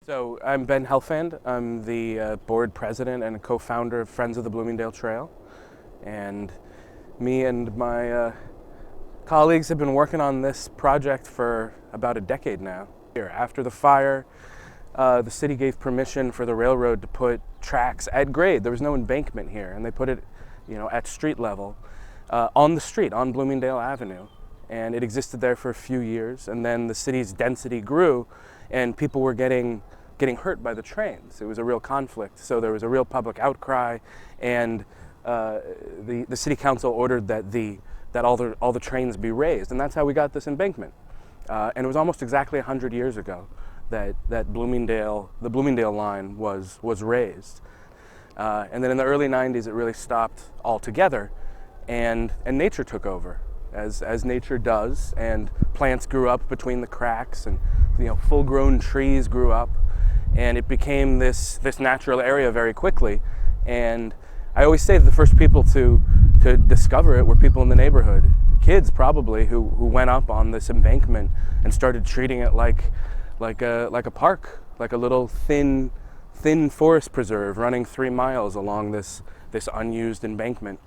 So I'm Ben Helfand. I'm the board president and co-founder of Friends of the Bloomingdale Trail. And me and my colleagues have been working on this project for about a decade now. After the fire, the city gave permission for the railroad to put tracks at grade. There was no embankment here, and they put it, at street level, on the street, on Bloomingdale Avenue. And it existed there for a few years, and then the city's density grew, and people were getting hurt by the trains. It was a real conflict, so there was a real public outcry, and the city council ordered that all the trains be raised, and that's how we got this embankment. And it was almost exactly 100 years ago that the Bloomingdale line was raised. And then in the early 90s, it really stopped altogether, and nature took over, as nature does, and plants grew up between the cracks, and full-grown trees grew up, and it became this natural area very quickly. And I always say that the first people to discover it were people in the neighborhood, kids probably, who went up on this embankment and started treating it like a park, like a little thin forest preserve running 3 miles along this unused embankment.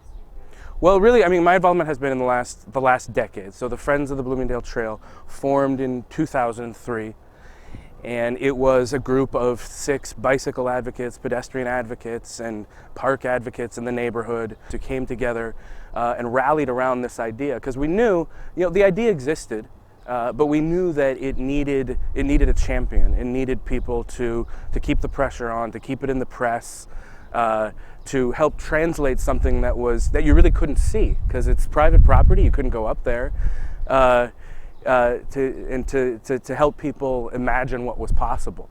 Well, really, my involvement has been in the last decade. So the Friends of the Bloomingdale Trail formed in 2003, and it was a group of 6 bicycle advocates, pedestrian advocates, and park advocates in the neighborhood who came together and rallied around this idea, because we knew, the idea existed, but we knew that it needed a champion. It needed people to keep the pressure on, to keep it in the press, to help translate something that you really couldn't see, because it's private property. You couldn't go up there, to help people imagine what was possible.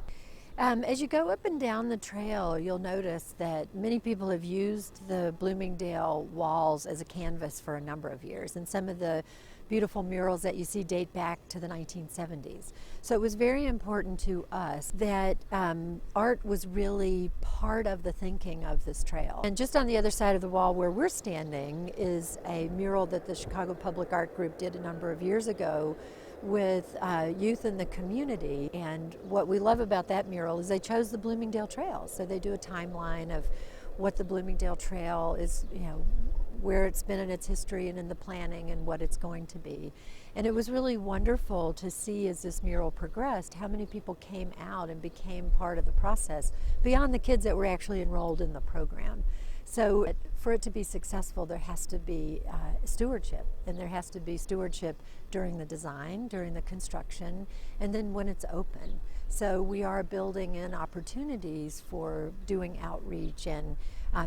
As you go up and down the trail, you'll notice that many people have used the Bloomingdale walls as a canvas for a number of years, and some of the beautiful murals that you see date back to the 1970s. So it was very important to us that art was really part of the thinking of this trail. And just on the other side of the wall where we're standing is a mural that the Chicago Public Art Group did a number of years ago with youth in the community. And what we love about that mural is they chose the Bloomingdale Trail. So they do a timeline of what the Bloomingdale Trail is, where it's been in its history and in the planning and what it's going to be. And it was really wonderful to see, as this mural progressed, how many people came out and became part of the process beyond the kids that were actually enrolled in the program. So for it to be successful, there has to be stewardship, and there has to be stewardship during the design, during the construction, and then when it's open. So we are building in opportunities for doing outreach and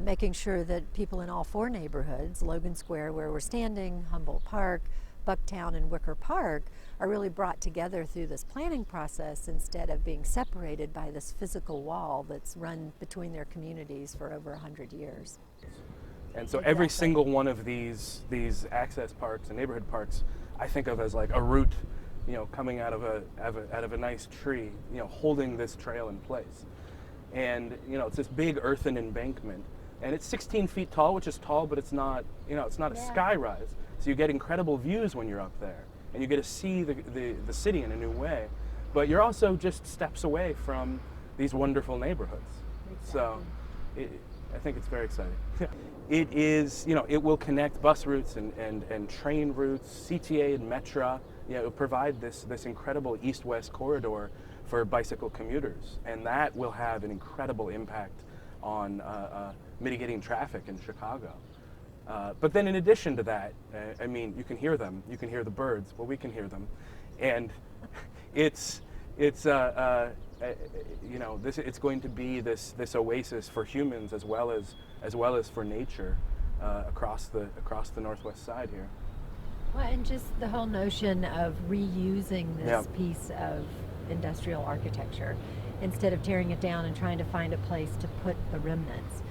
making sure that people in all 4 neighborhoods, Logan Square where we're standing, Humboldt Park, Bucktown, and Wicker Park, are really brought together through this planning process instead of being separated by this physical wall that's run between their communities for over 100 years. And so every single one of these access parks and neighborhood parks, I think of as like a root, coming out of a nice tree, holding this trail in place. And it's this big earthen embankment, and it's 16 feet tall, which is tall, but it's not a sky rise. So you get incredible views when you're up there, and you get to see the city in a new way. But you're also just steps away from these wonderful neighborhoods. Exactly. So I think it's very exciting. It is, it will connect bus routes and train routes, CTA and Metra. It will provide this incredible east-west corridor for bicycle commuters, and that will have an incredible impact on mitigating traffic in Chicago. But then in addition to that, you can hear them. You can hear the birds. Well, we can hear them, and it's going to be this oasis for humans as well as for nature across the northwest side here. Well, and just the whole notion of reusing this piece of industrial architecture instead of tearing it down and trying to find a place to put the remnants.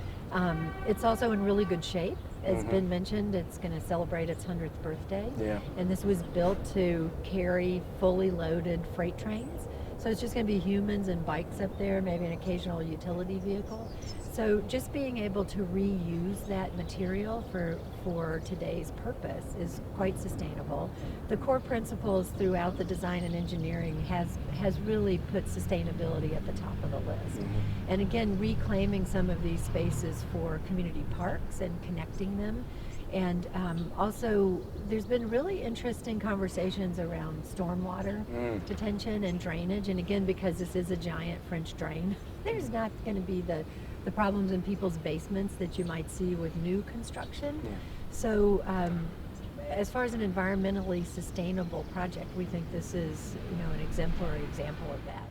It's also in really good shape. As Ben mentioned, it's going to celebrate its 100th birthday. Yeah. And this was built to carry fully loaded freight trains. So it's just going to be humans and bikes up there, maybe an occasional utility vehicle. So just being able to reuse that material for today's purpose is quite sustainable. The core principles throughout the design and engineering has really put sustainability at the top of the list. And again, reclaiming some of these spaces for community parks and connecting them. And also, there's been really interesting conversations around stormwater detention and drainage. And again, because this is a giant French drain, there's not going to be the problems in people's basements that you might see with new construction. So as far as an environmentally sustainable project, we think this is, an exemplary example of that.